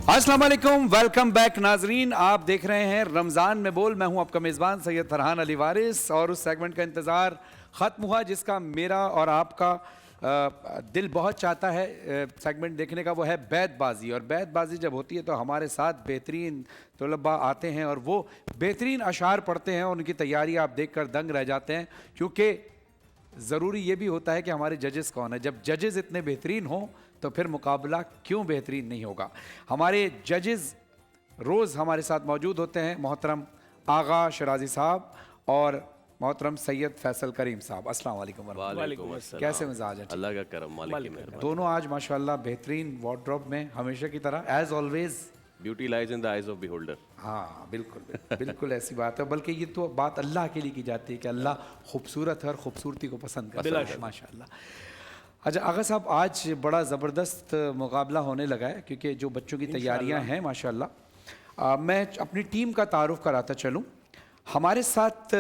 अस्सलाम वालेकुम, welcome back नाजरीन। आप देख रहे हैं रमज़ान में बोल। मैं हूं आपका मेज़बान सैयद फरहान अली वारिस और उस सेगमेंट का इंतज़ार ख़त्म हुआ जिसका मेरा और आपका दिल बहुत चाहता है सेगमेंट देखने का। वो है बैतबाजी। और बैतबाजी जब होती है तो हमारे साथ बेहतरीन तलबा आते हैं और वो बेहतरीन अशार पढ़ते हैं और उनकी तैयारी आप देख कर दंग रह जाते हैं, क्योंकि ज़रूरी ये भी होता है कि हमारे जजेस कौन है। जब जजेस इतने बेहतरीन हों तो फिर मुकाबला क्यों बेहतरीन नहीं होगा। हमारे जजेस रोज़ हमारे साथ मौजूद होते हैं, मोहतरम आगा शराजी साहब और मोहतरम सैयद फैसल करीम साहब। अस्सलाम वालेकुम। कैसे मिजाज है? अल्लाह का करम, मालिक की मेहरबानी। दोनों आज माशाल्लाह बेहतरीन वार्डरोब में, हमेशा की तरह as always. Beauty lies in the eyes of beholder. हाँ बिल्कुल बिल्कुल ऐसी बात है। बल्कि ये तो बात अल्लाह के लिए की जाती है कि अल्लाह खूबसूरत है और खूबसूरती को पसंद करता है माशाल्लाह। अच्छा आगा साहब, आज बड़ा ज़बरदस्त मुकाबला होने लगा है क्योंकि जो बच्चों की तैयारियां हैं माशाल्लाह। मैं अपनी टीम का तारुफ कराता चलूँ। हमारे साथ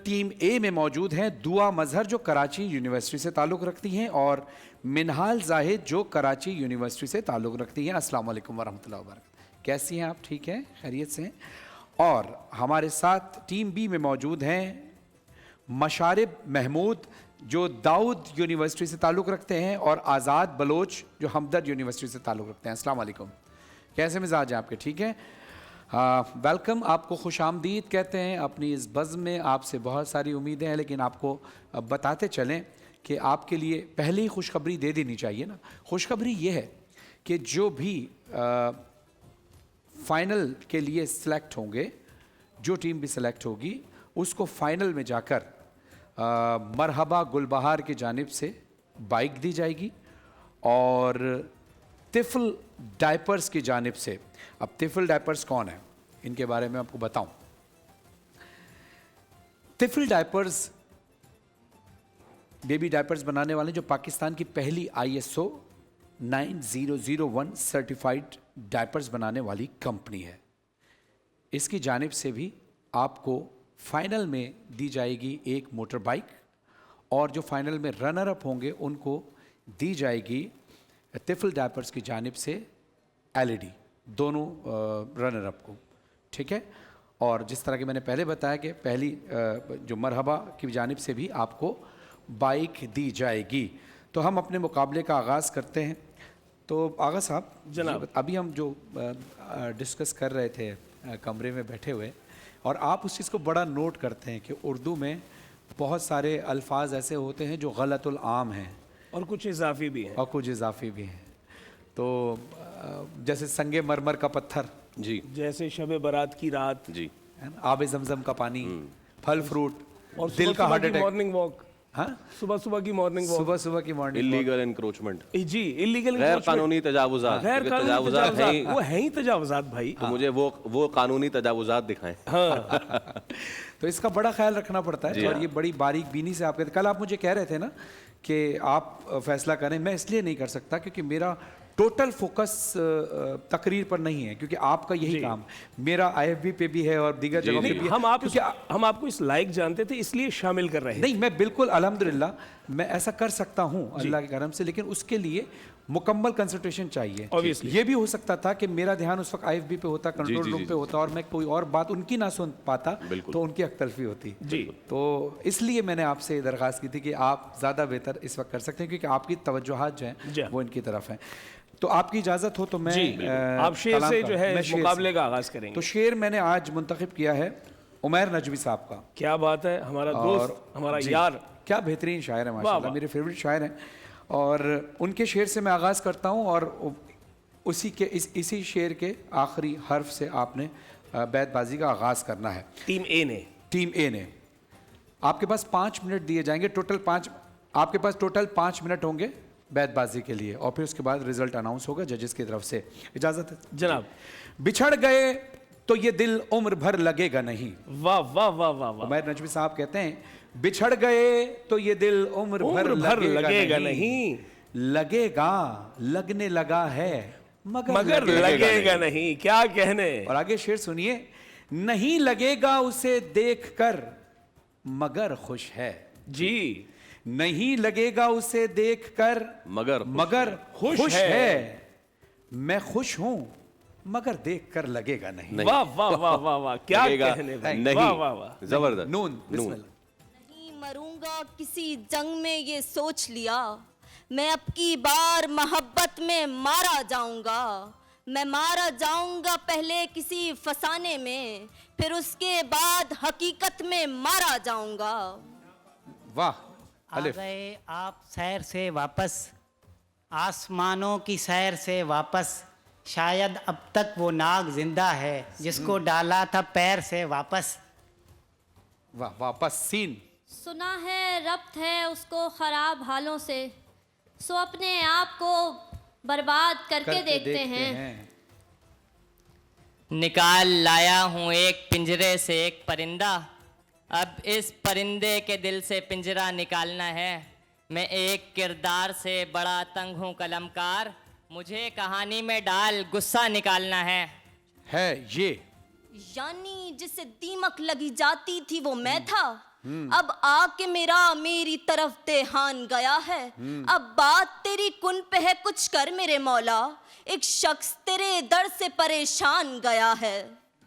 टीम ए में मौजूद हैं दुआ मजहर जो कराची यूनिवर्सिटी से ताल्लुक़ रखती हैं और मिनहाल जाहिद जो कराची यूनिवर्सिटी से ताल्लुक़ रखती हैं। अस्सलाम वालेकुम वरहमतुल्लाहि वबरकातुहू। कैसी हैं आप? ठीक हैं, खैरियत से हैं? और हमारे साथ टीम बी में मौजूद हैं मशारिब महमूद जो दाऊद यूनिवर्सिटी से ताल्लुक़ रखते हैं और आज़ाद बलोच जो हमदर्द यूनिवर्सिटी से ताल्लुक़ रखते हैं। अस्सलाम वालेकुम, कैसे मिजाज हैं आपके? ठीक हैं, वेलकम, आपको खुश आमदीद कहते हैं अपनी इस बज़्म में। आपसे बहुत सारी उम्मीदें हैं, लेकिन आपको बताते चलें कि आपके लिए पहले ही खुशखबरी दे देनी चाहिए ना। खुशखबरी ये है कि जो भी फ़ाइनल के लिए सिलेक्ट होंगे, जो टीम भी सिलेक्ट होगी उसको फ़ाइनल में जाकर मरहबा गुलबहार की जानिब से बाइक दी जाएगी और तिफ़ल डायपर्स की जानिब से। अब तिफ़ल डायपर्स कौन है, इनके बारे में आपको बताऊं। तिफ़ल डायपर्स बेबी डायपर्स बनाने वाले जो पाकिस्तान की पहली ISO 9001 सर्टिफाइड डायपर्स बनाने वाली कंपनी है। इसकी जानिब से भी आपको फाइनल में दी जाएगी एक मोटर बाइक और जो फाइनल में रनर अप होंगे उनको दी जाएगी तिफ़ल डायपर्स की जानिब से LED, दोनों रनर अप को। ठीक है, और जिस तरह की मैंने पहले बताया कि पहली जो मरहबा की जानिब से भी आपको बाइक दी जाएगी। तो हम अपने मुकाबले का आगाज़ करते हैं। तो आगा साहब जनाब, अभी हम जो डिस्कस कर रहे थे कमरे में बैठे हुए, और आप उस चीज़ को बड़ा नोट करते हैं कि उर्दू में बहुत सारे अल्फाज ऐसे होते हैं जो गलतुल आम हैं और कुछ इजाफी भी हैं तो जैसे संगे मरमर का पत्थर जी, जैसे शब बारात की रात जी, है ना, आब जमजम का पानी, फल फ्रूट और दिल का हार्ट अटैक, मॉर्निंग वॉक। हाँ सुबह की मॉर्निंग वॉक, सुबह की मॉर्निंग इलीगल एनक्रोचमेंट, जी, इलीगल गैर कानूनी तजावुजात, गैर तजावुजात कानूनी हैं। वो है ही तजावुजात भाई। तो मुझे वो कानूनी तजावुजात दिखाएं। हाँ तो इसका बड़ा ख्याल रखना पड़ता है और ये बड़ी बारीक बीनी से आप कहते। कल आप मुझे कह रहे थे ना कि आप फैसला करें, मैं इसलिए नहीं कर सकता क्योंकि मेरा टोटल फोकस तकरीर पर नहीं है, क्योंकि आपका यही काम मेरा IFB पे भी है और दीगर जगहों पे भी है। हम आपको इस लायक जानते थे इसलिए शामिल कर रहे हैं। नहीं, मैं बिल्कुल अल्हम्दुलिल्लाह मैं ऐसा कर सकता हूँ अल्लाह के करम से, लेकिन उसके लिए मुकम्मल कंसंट्रेशन चाहिए। Obviously. ये भी हो सकता था कि मेरा ध्यान उस वक्त IFB पे होता, कंट्रोल रूम पे होता और मैं कोई और बात उनकी ना सुन पाता तो उनकी अख्तलफी होती जी। तो इसलिए मैंने आपसे दरख्वास्त की थी कि आप ज़्यादा बेहतर इस वक्त कर सकते हैं क्योंकि आपकी तवज्जुहात जो हैं वो इनकी तरफ हैं। तो आपकी इजाज़त हो तो मैं आप शेर से जो है मुकाबले का आगाज़ करेंगे। तो शेर मैंने आज मुंतखब किया है उमैर नजवी साहब का। क्या बात है, हमारा दोस्त, हमारा यार, क्या बेहतरीन शायर है माशाल्लाह, मेरे फेवरेट शायर हैं। और उनके शेर से मैं आगाज़ करता हूँ और इसी शेर के आखिरी हर्फ से आपने बैतबाजी का आगाज़ करना है। टीम ए ने आपके पास 5 मिनट दिए जाएंगे, टोटल 5 मिनट होंगे बैतबाजी के लिए और फिर उसके बाद रिजल्ट अनाउंस होगा जजेस की तरफ से। इजाज़त है जनाब। बिछड़ गए तो ये दिल उम्र भर लगेगा नहीं। वाह वाह वाह वाह वाह। उमैर नजवी साहब कहते हैं बिछड़ गए तो ये दिल उम्र भर लगेगा नहीं। लगेगा, लगने लगा है मगर लगेगा नहीं। क्या कहने। और आगे शेर सुनिए, नहीं लगेगा उसे देखकर मगर खुश है। जी, नहीं लगेगा उसे देखकर मगर खुश है। मैं खुश हूं मगर देख कर लगेगा नहीं। नहीं। वाह वाह वाह वाह वाह, क्या लगेगा कहने भाई, नहीं। वाह वाह वाह। जबरदस्त। नून नून। बिस्मिल्लाह। नहीं मरूंगा किसी जंग में ये सोच लिया, मैं अब की बार मोहब्बत में मारा जाऊंगा। मैं मारा जाऊंगा पहले किसी फसाने में, फिर उसके बाद हकीकत में मारा जाऊंगा। वाह आ अलिफ। गए आप सैर से वापस, आसमानों की सैर से वापस, शायद अब तक वो नाग जिंदा है जिसको डाला था पैर से वापस। वाह वापस सीन। सुना है रब्त है उसको खराब हालों से, सो अपने आप को बर्बाद करके देखते हैं। निकाल लाया हूँ एक पिंजरे से एक परिंदा, अब इस परिंदे के दिल से पिंजरा निकालना है। मैं एक किरदार से बड़ा तंग हूँ कलमकार, मुझे कहानी में डाल गुस्सा निकालना है ये यानी जिसे दीमक लगी जाती थी वो मैं था, अब आके मेरी तरफ देहान गया है। अब बात तेरी कुन पे है, कुछ कर मेरे मौला, एक शख्स तेरे दर से परेशान गया है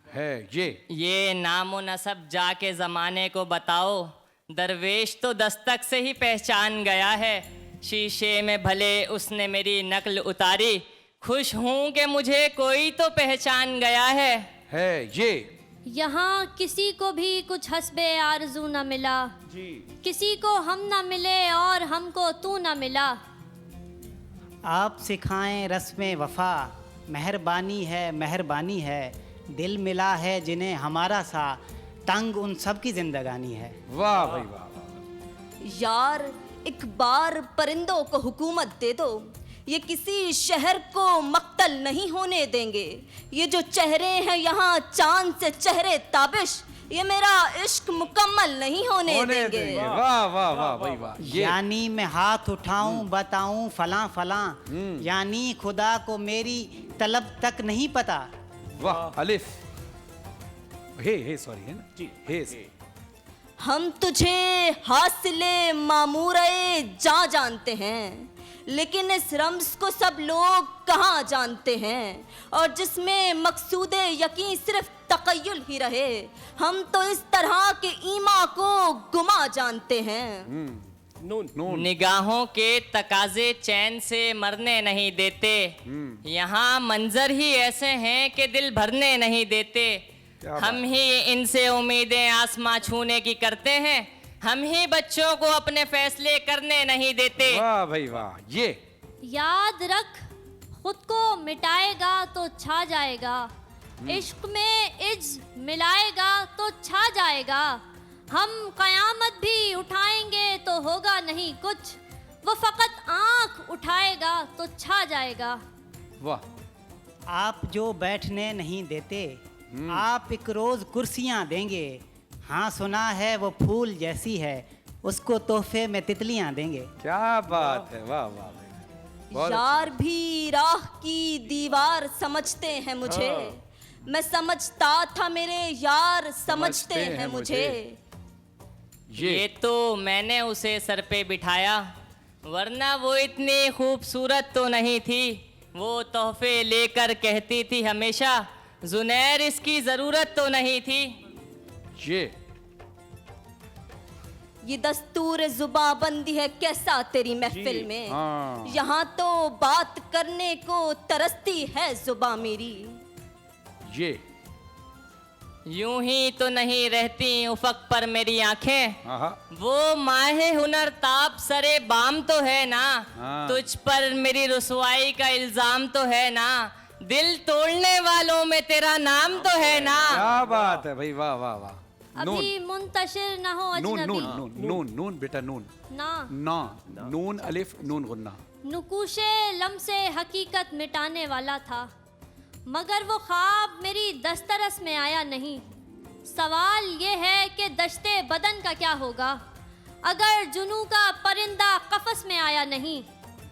ये नामो नसब जाके ज़माने को बताओ, दरवेश तो दस्तक से ही पहचान गया है। शीशे में भले उसने मेरी नकल उतारी, खुश हूँ कि मुझे कोई तो पहचान गया है ये यहाँ किसी को भी कुछ हस्बे आरजू न मिला, किसी को हम न मिले और हमको तू न मिला। आप सिखाएं रस्म वफा, मेहरबानी है, दिल मिला है जिन्हें हमारा सा, तंग उन सब की जिंदगानी है। वाह भाई वाह। यार एक बार परिंदों को हुकूमत दे दो, ये किसी शहर को मक्तल नहीं होने देंगे। ये जो चेहरे हैं यहाँ चांद से चेहरे ताबिश, ये मेरा इश्क मुकम्मल नहीं होने देंगे। वाह वाह वाह भाई वाह। यानी मैं हाथ उठाऊं बताऊं फलां फलां, यानी खुदा को मेरी तलब तक नहीं पता। वाह अलिफ। हे सॉरी है ना जी। हे हम तुझे हासिले मामूरे जा जानते हैं, लेकिन इस रम्ज को सब लोग कहाँ जानते हैं, और जिसमें मकसूदे यकीन सिर्फ तकय्युल ही रहे, हम तो इस तरह के ईमा को गुमा जानते हैं। नून। निगाहों के तकाजे चैन से मरने नहीं देते, यहाँ मंजर ही ऐसे हैं कि दिल भरने नहीं देते। हम ही इनसे उम्मीदें आसमां छूने की करते हैं, हम ही बच्चों को अपने फैसले करने नहीं देते। वाह भाई वाह। ये याद रख खुद को मिटाएगा तो छा जाएगा, इश्क में इज मिलाएगा तो छा जाएगा। हम कयामत भी उठाएंगे तो होगा नहीं कुछ, वो फकत आंख उठाएगा तो छा जाएगा। वाह। आप जो बैठने नहीं देते, आप एक रोज कुर्सियां देंगे। हाँ सुना है वो फूल जैसी है, उसको तोहफे में तितलियां देंगे। क्या बात है। वाह वाह भाई। यार भी राह की दीवार समझते हैं मुझे, मैं समझता था मेरे यार समझते हैं मुझे। ये तो मैंने उसे सर पे बिठाया, वरना वो इतनी खूबसूरत तो नहीं थी। वो तोहफे लेकर कहती थी हमेशा, जुनैर इसकी जरूरत तो नहीं थी। ये दस्तूर जुबां बंदी है कैसा तेरी महफिल में, हाँ। यहाँ तो बात करने को तरसती है जुबां मेरी। ये यूं ही तो नहीं रहती उफक पर मेरी आंखें, हाँ वो माहे हुनर ताप सरे बाम तो है ना। हाँ। तुझ पर मेरी रुसवाई का इल्जाम तो है ना, दिल तोड़ने वालों में तेरा नाम तो है ना। क्या बात है भाई। वाह वाह वाह। अभी मुंतशिर न हो नून अजनबी, नून नून नून नून बेटा नून ना ना नून अलिफ नून गुन्ना। नुकूशे लम से हकीकत मिटाने वाला था, मगर वो ख्वाब मेरी दस्तरस में आया नहीं। सवाल ये है कि दश्ते बदन का क्या होगा अगर जुनू का परिंदा कफस में आया नहीं।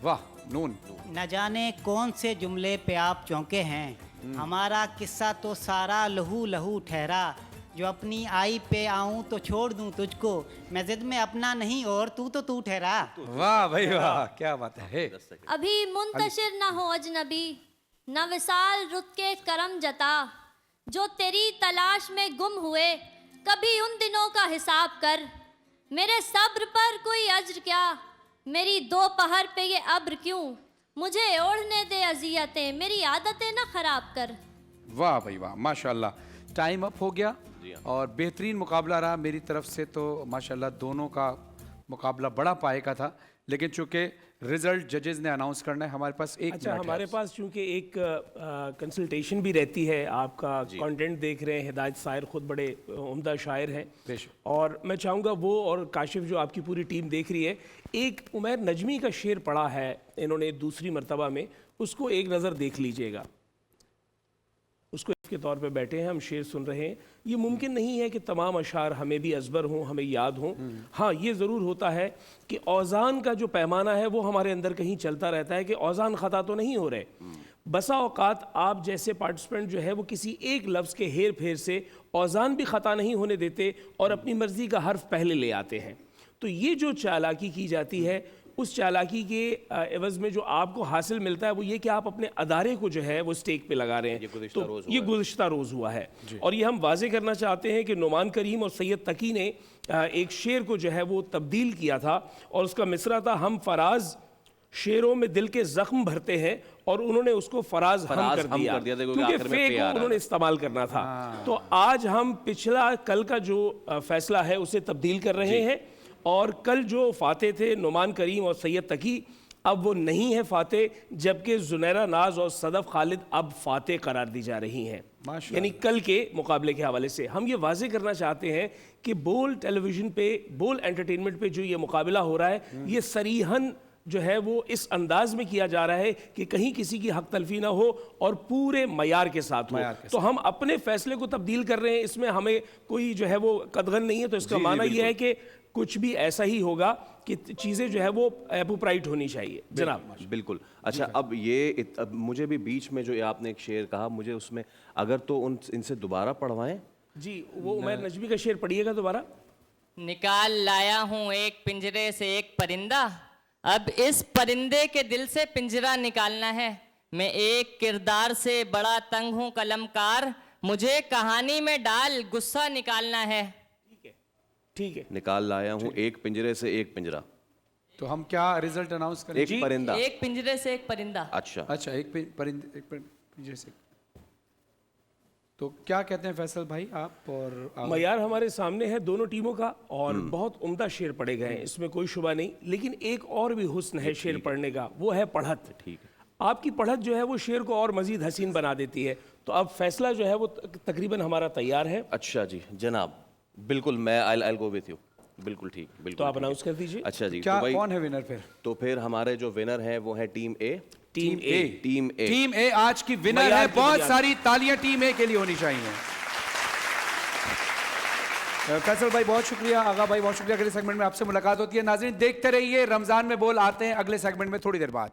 वाह नून। न जाने कौन से जुमले पे आप चौंके हैं, हमारा किस्सा तो सारा लहू लहू ठहरा। जो अपनी आई पे आऊं तो छोड़ दूं तुझको, मैं जिद में अपना नहीं और तू तो तू ठहरा। वाह भाई वाह। क्या बात है। अभी मुंतशिर न हो अजनबी, न विसाल रुत के करम जता, जो तेरी तलाश में गुम हुए, कभी उन दिनों का हिसाब कर। मेरे सब्र पर कोई अज्र क्या, मेरी दोपहर पे ये अब्र क्यों, मुझे ओढ़ने दे अजियतें, मेरी आदतें न खराब कर। वाह भाई वाह, माशाल्लाह। टाइम अप हो गया और बेहतरीन मुकाबला रहा मेरी तरफ से। तो माशाल्लाह दोनों का मुकाबला बड़ा पाए का था, लेकिन चूंकि रिजल्ट जजेस ने अनाउंस करना है, हमारे पास एक अच्छा, मिनट है। हमारे पास चूंकि एक कंसल्टेशन भी रहती है, आपका कंटेंट देख रहे हैं, हिदायत शायर खुद बड़े उम्दा शायर हैं, बेशक। और मैं चाहूँगा वो और काशिफ जो आपकी पूरी टीम देख रही है, एक उमैर नजमी का शेर पढ़ा है इन्होंने दूसरी मर्तबा में, उसको एक नज़र देख लीजिएगा। उसको के तौर पे बैठे हैं, हम शेर सुन रहे हैं। ये मुमकिन नहीं है कि तमाम अशार हमें भी अजबर हों, हमें याद हों। हाँ, ये ज़रूर होता है कि औज़ान का जो पैमाना है वो हमारे अंदर कहीं चलता रहता है कि औज़ान ख़ता तो नहीं हो रहे। बसा औकात आप जैसे पार्टिसिपेंट जो है वो किसी एक लफ्ज़ के हेर फेर से औज़ान भी ख़ता नहीं होने देते और अपनी मर्ज़ी का हर्फ पहले ले आते हैं। तो ये जो चालाकी की जाती है, उस चालाकी के एवज़ में जो आपको हासिल मिलता है वो ये कि आप अपने अदारे को जो है वो स्टेक पे लगा रहे हैं। तो ये गुज़िश्ता रोज़ हुआ है, और ये हम वाज़े करना चाहते हैं कि नुमान करीम और सैयद तकी ने एक शेर को जो है वो तब्दील किया था, और उसका मिसरा था, हम फराज शेरों में दिल के ज़ख्म भरते हैं, और उन्होंने उसको फराज हम कर दिया क्योंकि फेक उन्होंने इस्तेमाल करना था। तो आज हम पिछला कल का जो फैसला है उसे तब्दील कर रहे हैं, और कल जो फाते थे नुमान करीम और सैयद तकी, अब वो नहीं है फाते, जबकि जुनैरा नाज और सदफ खालिद अब फाते करार दी जा रही हैं। यानी कल के मुकाबले के हवाले से हम ये वाजे करना चाहते हैं कि बोल टेलीविज़न पे, बोल एंटरटेनमेंट पे जो ये मुकाबला हो रहा है, ये सरीहन जो है वो इस अंदाज में किया जा रहा है कि कहीं किसी की हक तलफी ना हो और पूरे मयार के साथ हो। तो हम अपने फैसले को तब्दील कर रहे हैं, इसमें हमें कोई जो है वो कदगन नहीं है। तो इसका माना यह है कि कुछ भी ऐसा ही होगा कि चीज़ें जो है वो एप्रोप्राइट होनी चाहिए। जनाब बिल्कुल। अच्छा, अब ये अब मुझे भी बीच में जो आपने एक शेर कहा, मुझे उसमें अगर तो इनसे दोबारा पढ़वाएं जी, वो उमैर नजमी का शेर पढ़िएगा दोबारा। निकाल लाया हूँ एक पिंजरे से एक परिंदा, अब इस परिंदे के दिल से पिंजरा निकालना है। मैं एक किरदार से बड़ा तंग हूँ कलमकार, मुझे कहानी में डाल गुस्सा निकालना है। ठीक है, निकाल लाया हूँ एक पिंजरे से एक पिंजरा। तो हम क्या रिजल्ट अनाउंस करें? एक परिंदा, एक पिंजरे से एक परिंदा। अच्छा अच्छा, एक पिंजरे से। तो क्या कहते हैं फैसल भाई आप? और मयार हमारे सामने है दोनों टीमों का, और बहुत उम्दा शेर पढ़े गए हैं, इसमें कोई शुबा नहीं। लेकिन एक और भी हुस्न है शेर पढ़ने का, वो है पढ़त। ठीक है, आपकी पढ़त जो है वो शेर को और मजीद हसीन बना देती है। तो अब फैसला जो है वो तकरीबन हमारा तैयार है। अच्छा जी जनाब, बिल्कुल, मैं I'll go with you। बिल्कुल ठीक, बिल्कुल। तो आप अनाउंस कर दीजिए। अच्छा जी, क्या तो भाई कौन है विनर फिर? तो फिर हमारे जो विनर हैं वो है टीम ए। टीम ए। टीम ए, टीम ए आज की विनर है। मयार की बहुत बुनियाद। सारी तालियां टीम ए के लिए होनी चाहिए। फैसल भाई बहुत शुक्रिया, आगा भाई बहुत शुक्रिया। अगले सेगमेंट में आपसे मुलाकात होती है। नाज़रीन देखते रहिए, रमजान में बोल आते हैं अगले सेगमेंट में थोड़ी देर बाद।